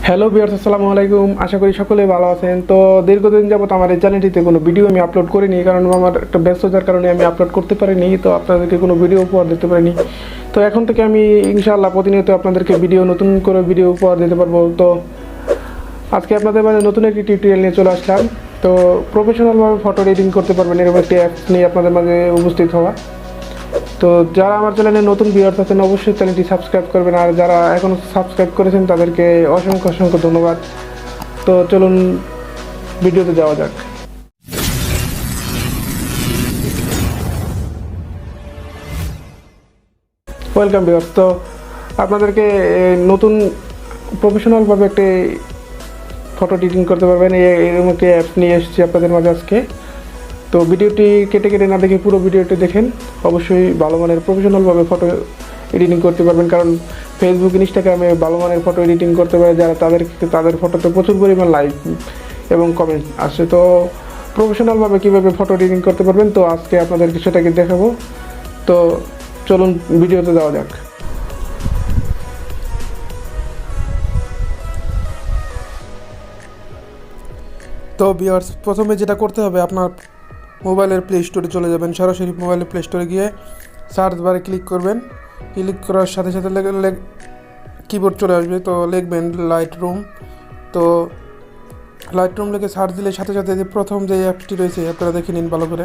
Hello viewers, আসসালামু আলাইকুম। আশা করি সকলেই ভালো আছেন। তো দীর্ঘদিন যাবত আমার এই চ্যানেলটিতে কোনো ভিডিও আমি আপলোড করিনি, কারণ আমার একটা ব্যস্ততার কারণে আমি আপলোড করতে পারিনি। তো আপনাদেরকে কোনো ভিডিও উপহার দিতে পারিনি। তো এখন থেকে আমি ইনশাআল্লাহ প্রতিনিয়ত আপনাদেরকে নতুন করে ভিডিও উপহার দিতে পারবো। তো আজকে আপনাদের মাঝে নতুন একটি টিউটোরিয়াল নিয়ে চলে আসলাম। তো প্রফেশনালভাবে ফটো এডিটিং করতে পারবেন এরকম একটি অ্যাপস নিয়ে আপনাদের মাঝে উপস্থিত হওয়া। তো যারা আমার চ্যানেলে নতুন ভিউয়ার্স আছেন অবশ্যই চ্যানেলটি সাবস্ক্রাইব করবেন, আর যারা এখনও সাবস্ক্রাইব করেছেন তাদেরকে অসংখ্য অসংখ্য ধন্যবাদ। তো চলুন ভিডিওতে যাওয়া যাক। Welcome viewers. তো আপনাদেরকে নতুন প্রফেশনালভাবে একটি ফটো এডিটিং করতে পারবেন এরকম একটি অ্যাপ নিয়ে এসেছি আপনাদের মাঝে আজকে। তো ভিডিওটি কেটে কেটে না দেখে পুরো ভিডিওটি দেখেন। অবশ্যই ভালো মানের প্রফেশনালভাবে ফটো এডিটিং করতে পারবেন, কারণ ফেসবুক ইনস্টাগ্রামে ভালো মানের ফটো এডিটিং করতে পারে যারা তাদের ফটোতে প্রচুর পরিমাণ লাইক এবং কমেন্ট আসে। তো প্রফেশনালভাবে কীভাবে ফটো এডিটিং করতে পারবেন, তো আজকে আপনাদেরকে সেটাকে দেখাবো। তো চলুন ভিডিওতে যাওয়া যাক। তো ভিউয়ার্স, প্রথমে যেটা করতে হবে, আপনার মোবাইলের প্লে স্টোরে চলে যাবেন। সরাসরি মোবাইলের প্লে স্টোরে গিয়ে সার্চ বারে ক্লিক করবেন। ক্লিক করার সাথে সাথে কিবোর্ড চলে আসবে। তো লিখবেন লাইটরুম। তো লাইটরুম লিখে সার্চ দিলে সাথে সাথে যে প্রথম যে অ্যাপসটি রয়েছে আপনারা দেখে নিন ভালো করে।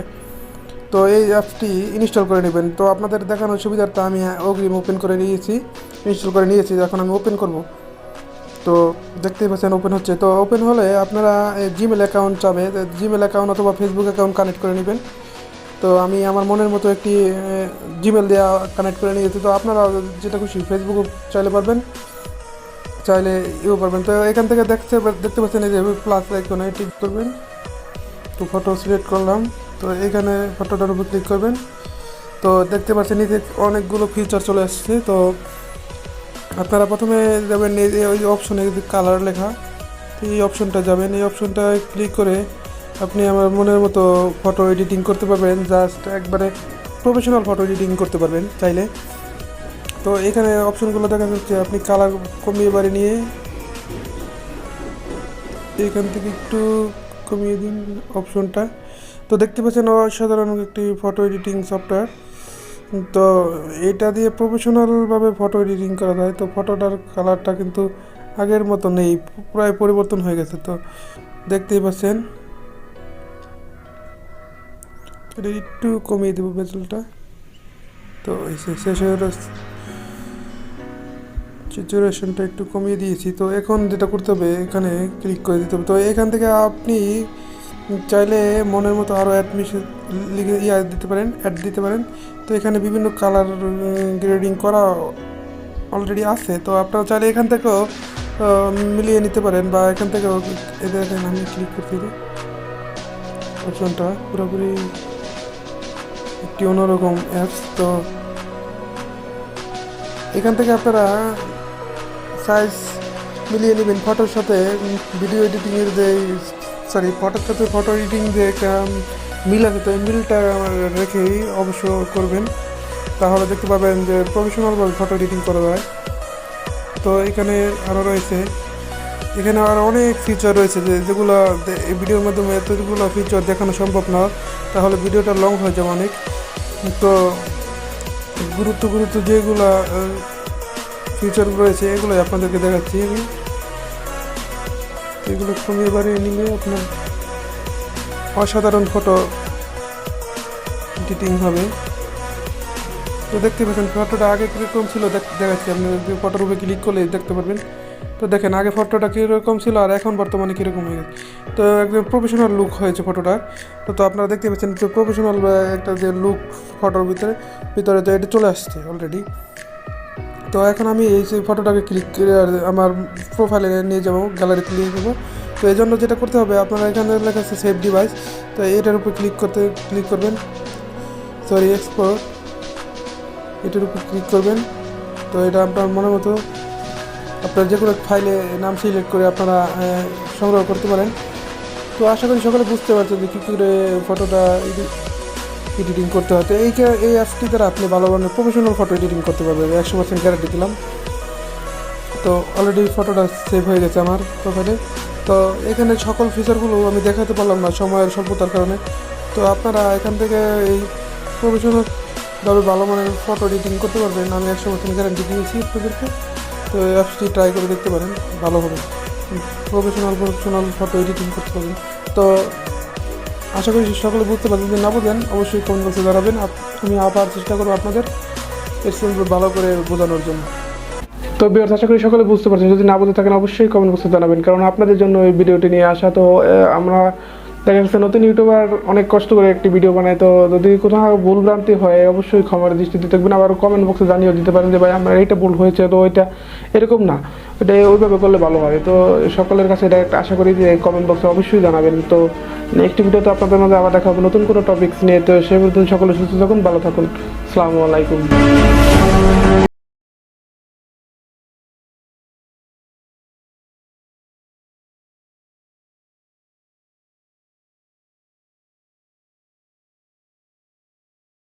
তো এই অ্যাপসটি ইনস্টল করে নেবেন। তো আপনাদের দেখানোর সুবিধার্থে আমি অগ্রিম ওপেন করে নিয়েছি, ইনস্টল করে নিয়েছি। এখন আমি ওপেন করব। তো দেখতেই পাচ্ছেন ওপেন হচ্ছে। তো ওপেন হলে আপনারা জিমেল অ্যাকাউন্ট চাবে, জিমেল অ্যাকাউন্ট অথবা ফেসবুক অ্যাকাউন্ট কানেক্ট করে নেবেন। তো আমি আমার মনের মতো একটি জিমেল দেওয়া কানেক্ট করে নিয়েছি। তো আপনারা যেটা খুশি ফেসবুকও চাইলে পারবেন, চাইলে পারবেন। তো এখান থেকে দেখতে পাচ্ছেন এই যে প্লাস আইকনে ক্লিক করবেন। তো ফটো সিলেক্ট করলাম। তো এখানে ফটোটার উপর ক্লিক করবেন। তো দেখতে পাচ্ছেন নিচে অনেকগুলো ফিচার চলে আসছে। তো আপনারা প্রথমে যাবেন ওই অপশনে কালার লেখা, তো এই অপশনটা যাবেন। এই অপশনটায় ক্লিক করে আপনি আমার মনের মতো ফটো এডিটিং করতে পারবেন, জাস্ট একবারে প্রফেশনাল ফটো এডিটিং করতে পারবেন চাইলে। তো এখানে অপশনগুলো দেখা যাচ্ছে, আপনি কালার কমিয়ে বাড়িয়ে নিয়ে এখান থেকে একটু কমিয়ে দিন অপশনটা। তো দেখতে পাচ্ছেন অসাধারণ একটি ফটো এডিটিং সফটওয়্যার। তো এটা দিয়ে প্রফেশনালভাবে ফটো এডিটিং করা যায়। তো ফটোটার কালারটা কিন্তু আগের মতো নেই, প্রায় পরিবর্তন হয়ে গেছে। তো দেখতেই পাচ্ছেন, এটা একটু কমিয়ে দেবো বেজলটা। তো শেষ হয়ে সিচুয়েশনটা একটু কমিয়ে দিয়েছি। তো এখন যেটা করতে হবে, এখানে ক্লিক করে দিতে হবে। তো এখান থেকে আপনি চাইলে মনের মতো আরও অ্যাড দিতে পারেন। তো এখানে বিভিন্ন কালার গ্রেডিং করা অলরেডি আছে। তো আপনারা চাইলে এখান থেকেও মিলিয়ে নিতে পারেন, বা এখান থেকেও দেখেন আমি ক্লিক করতে দিই অপশনটা পুরোপুরি একটি অন্যরকম অ্যাপস। তো এখান থেকে আপনারা সাইজ মিলিয়ে নেবেন ফটোর সাথে। ভিডিও এডিটিংয়ের যে ফটোর সাথে ফটো এডিটিং যে একটা মিল আছে, তো এই মিলটা রেখেই অবশ্য করবেন, তাহলে দেখতে পাবেন যে প্রফেশনালভাবে ফটো এডিটিং করা যায়। তো এখানে আরও রয়েছে, এখানে আরও অনেক ফিচার রয়েছে যেগুলো এই ভিডিওর মাধ্যমে এতগুলো ফিচার দেখানো সম্ভব না, তাহলে ভিডিওটা লং হয়ে যাবে অনেক। তো গুরুত্ব যেগুলো ফিচার রয়েছে এগুলোই আপনাদেরকে দেখাচ্ছি আমি। এগুলো কমিয়ে বাড়িয়ে নিলে আপনার অসাধারণ ফটো এডিটিং হবে। তো দেখতে পাচ্ছেন ফটোটা আগে কীরকম ছিল দেখাচ্ছি। আপনি ফটোর উপরে ক্লিক করলে দেখতে পারবেন। তো দেখেন আগে ফটোটা কীরকম ছিল আর এখন বর্তমানে কীরকম হয়ে গেছে। তো একদম প্রফেশনাল লুক হয়েছে ফটোটা। তো আপনারা দেখতে পাচ্ছেন যে প্রফেশনাল একটা যে লুক ফটোর ভিতরে তো এটা চলে আসছে অলরেডি। তো এখন আমি এই যে ফটোটাকে ক্লিক করে আমার প্রোফাইলে নিয়ে যাবো, গ্যালারিতে নিয়ে যাবো। তো এই জন্য যেটা করতে হবে, আপনারা এখানে লেখা আছে সেভ ডিভাইস। তো এটার উপর ক্লিক করবেন, এক্সপোর্ট, এটার উপর ক্লিক করবেন। তো এটা আপনার মনের মতো আপনার যে কোনো ফাইলে নাম সিলেক্ট করে আপনারা সংগ্রহ করতে পারেন। তো আশা করি সকলে বুঝতে পারছেন যে কী করে ফটোটা এডিটিং করতে হয়। তো এই অ্যাপসটি দ্বারা আপনি ভালো ধরনের প্রফেশনাল ফটো এডিটিং করতে পারবেন, 100% গ্যারান্টি দিলাম। তো তো অলরেডি ফটোটা সেভ হয়ে গেছে আমার প্রোফাইলে। তো এখানে সকল ফিচারগুলো আমি দেখাতে পারলাম না সময়ের স্বল্পতার কারণে। তো আপনারা এখান থেকে এই প্রফেশনালভাবে ভালো মানের ফটো এডিটিং করতে পারবেন, আমি 100% গ্যারান্টি দিয়েছি আপনাদেরকে। তো এই অ্যাপসটি ট্রাই করে দেখতে পারেন, ভালো হবে, প্রফেশনাল ফটো এডিটিং করতে পারবেন। তো আশা করি সকলে বুঝতে পারবেন, যদি না বোঝেন অবশ্যই কমেন্ট বক্সে জানাবেন, আমি আবার চেষ্টা করবো আপনাদের এক্সপিরিয়েন্স ভালো করে বোঝানোর জন্য। তো ভিউয়ার্স, আশা করি সকলে বুঝতে পারছেন, যদি না বুঝে থাকেন অবশ্যই কমেন্ট বক্সে জানাবেন, কারণ আপনাদের জন্য এই ভিডিওটি নিয়ে আসা। তো আমরা দেখা যাচ্ছে নতুন ইউটিউবার অনেক কষ্ট করে একটি ভিডিও বানায়, তো যদি কোথাও ভুল ভ্রান্তি হয় অবশ্যই ক্ষমার দৃষ্টিতে দেখবেন। আবার কমেন্ট বক্সে জানিয়ে দিতে পারেন যে ভাই আমার এইটা ভুল হয়েছে, তো ওইটা এরকম না, এটা ওইভাবে করলে ভালো হয়। তো সকলের কাছে এটা একটা আশা করি যে কমেন্ট বক্সে অবশ্যই জানাবেন। তো নেক্সট ভিডিওতে আপনাদের মাঝে আবার দেখা হবে নতুন কোনো টপিকস নিয়ে। তো সে পর্যন্ত সকলে সুস্থ থাকুন, ভালো থাকুন, আসসালামু আলাইকুম।